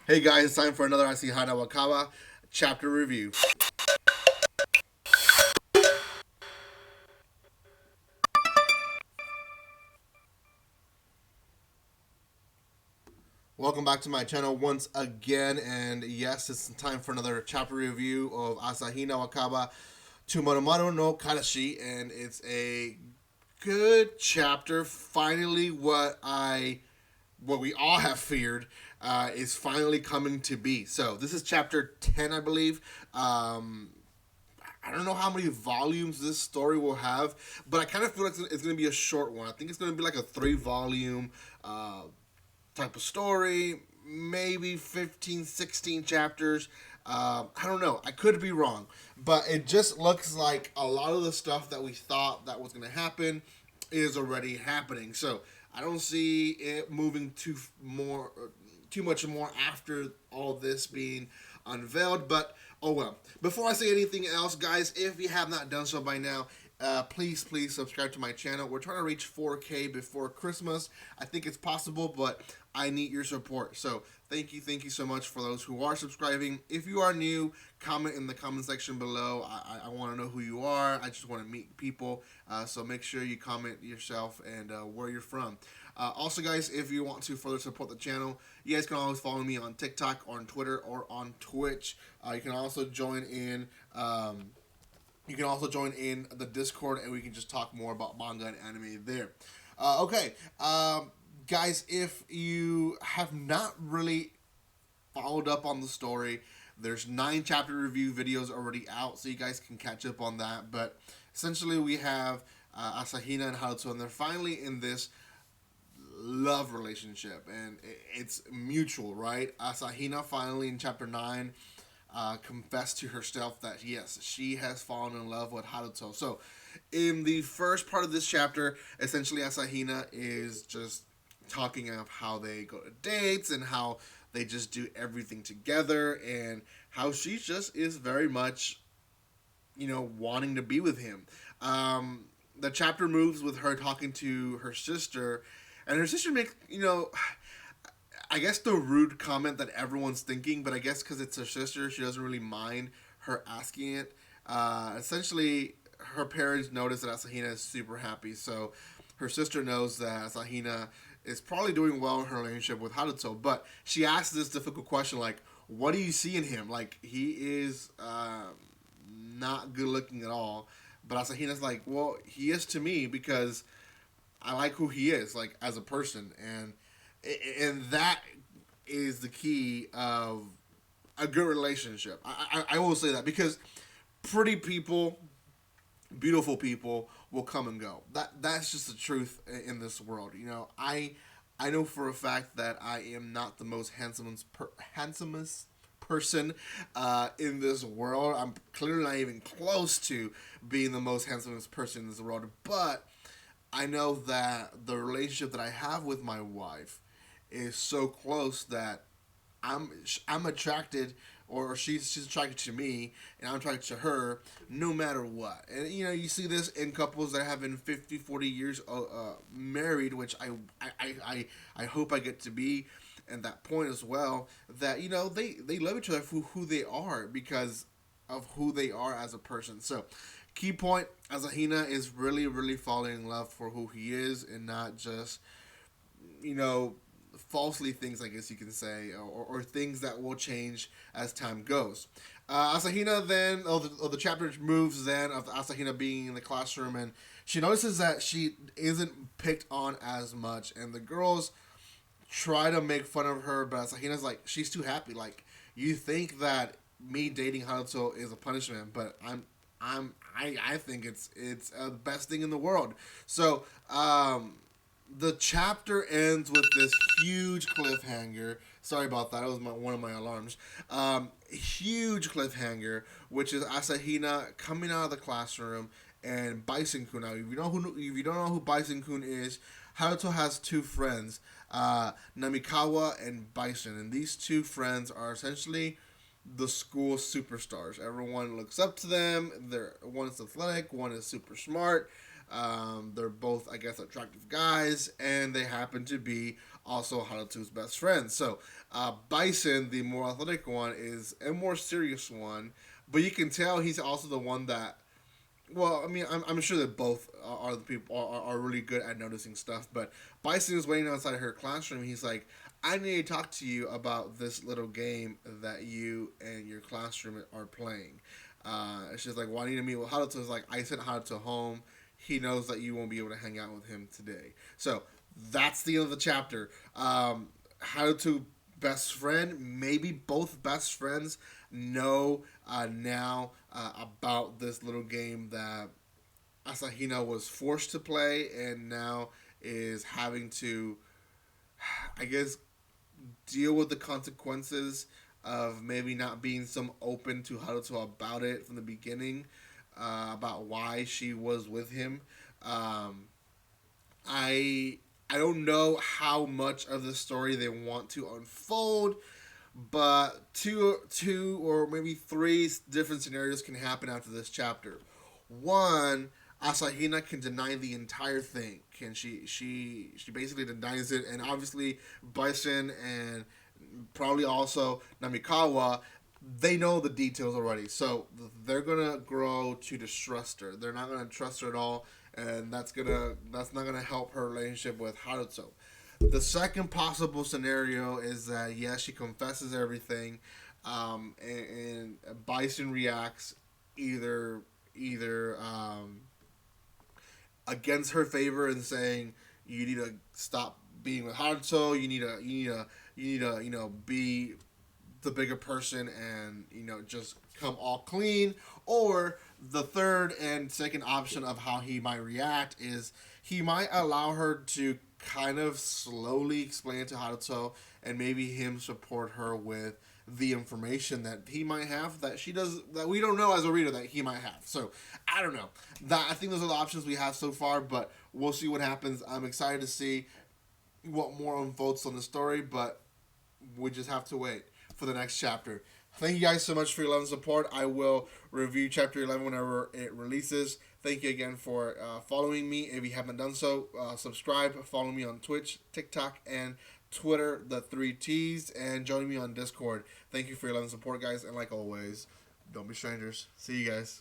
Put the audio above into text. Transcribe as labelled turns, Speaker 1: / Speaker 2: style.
Speaker 1: Hey guys, it's time for another Asahina Wakaba chapter review. Welcome back to my channel once again, and yes, it's time for another chapter review of Asahina Wakaba to Marumaru no Kareshi, and it's a good chapter. Finally, what we all have feared is finally coming to be. So this is chapter 10, I believe. I don't know how many volumes this story will have, but I kind of feel like it's going to be a short one. I think it's going to be like a 3 volume uh, type of story, maybe 15, 16 chapters. I don't know. I could be wrong, but it just looks like a lot of the stuff that we thought that was going to happen is already happening. So I don't see it moving too much more after all this being unveiled. But oh well. Before I say anything else, guys, if you have not done so by now, please subscribe to my channel. We're trying to reach 4K before Christmas. I think it's possible, but I need your support. So thank you so much for those who are subscribing. If you are new, comment in the comment section below. I want to know who you are. I just want to meet people. So make sure you comment yourself and where you're from. Also, guys, if you want to further support the channel, you guys can always follow me on TikTok, or on Twitter, or on Twitch. You can also join in. You can also join in the Discord, and we can just talk more about manga and anime there. Okay, guys, if you have not really followed up on the story, there's 9 chapter review videos already out, so you guys can catch up on that. But essentially, we have Asahina and Haruto, and they're finally in this love relationship, and it's mutual, right? Asahina finally in chapter 9 confessed to herself that yes, she has fallen in love with Haruto. So, in the first part of this chapter, essentially Asahina is just talking of how they go to dates and how they just do everything together, and how she just is very much, wanting to be with him. The chapter moves with her talking to her sister, and her sister makes, I guess the rude comment that everyone's thinking, but I guess because it's her sister, she doesn't really mind her asking it. Essentially, her parents notice that Asahina is super happy, so her sister knows that Asahina is probably doing well in her relationship with Haruto, but she asks this difficult question like, what do you see in him? Like, he is not good looking at all. But Asahina's like, well, he is to me because I like who he is, like as a person, and that is the key of a good relationship. I will say that because pretty people, beautiful people will come and go. That's just the truth in this world. I know for a fact that I am not the most handsomest person in this world. I'm clearly not even close to being the most handsomest person in this world, but I know that the relationship that I have with my wife is so close that I'm attracted, or she's attracted to me and I'm attracted to her no matter what. And you see this in couples that have been 50, 40 years married, which I hope I get to be at that point as well, that they love each other for who they are because of who they are as a person. So key point, Asahina is really really falling in love for who he is, and not just you know falsely things, I guess you can say, or things that will change as time goes. Asahina then, the chapter moves then of Asahina being in the classroom, and she notices that she isn't picked on as much, and the girls try to make fun of her, but Asahina's like, she's too happy. Like, you think that me dating Haruto is a punishment, but I think it's the best thing in the world. So the chapter ends with this huge cliffhanger. Sorry about that. That was one of my alarms. Huge cliffhanger, which is Asahina coming out of the classroom and Bison Kun. Now, if you don't know who Bison Kun is, Haruto has 2 friends, Namikawa and Bison, and these 2 friends are essentially the school superstars. Everyone looks up to them. One is athletic, one is super smart. They're both, I guess, attractive guys, and they happen to be also Haruto's best friend. So Bison, the more athletic one, is a more serious one, but you can tell he's also the one that. Well, I mean, I'm sure that both are the people are really good at noticing stuff. But Bison is waiting outside her classroom. He's like, "I need to talk to you about this little game that you and your classroom are playing." She's like, "Why do you need to meet with Haruto?" Is like, "I sent Haruto home. He knows that you won't be able to hang out with him today." So that's the end of the chapter. Haruto best friend, maybe both best friends know now about this little game that Asahina was forced to play and now is having to, I guess, deal with the consequences of maybe not being so open to Haruto about it from the beginning, about why she was with him. Um, I I don't know how much of the story they want to unfold, but two or maybe three different scenarios can happen after this chapter. One, Asahina can deny the entire thing. Can she basically denies it, and obviously Bison and probably also Namikawa, they know the details already, so they're gonna grow to distrust her. They're not gonna trust her at all, and that's not gonna help her relationship with Haruto. The second possible scenario is that yes, she confesses everything, and Bison reacts either against her favor and saying you need to stop being with Haruto. You need to be the bigger person and just come all clean. Or the third and second option of how he might react is he might allow her to kind of slowly explain it to Haruto and maybe him support her with the information that he might have that she does that we don't know as a reader that he might have. So I don't know. That I think those are the options we have so far, but we'll see what happens. I'm excited to see what more unfolds on the story, but we just have to wait for the next chapter. Thank you guys so much for your love and support. I will review chapter 11 whenever it releases. Thank you again for following me. If you haven't done so, subscribe, follow me on Twitch, TikTok, and Twitter, the three T's, and join me on Discord. Thank you for your love and support, guys. And like always, don't be strangers. See you guys.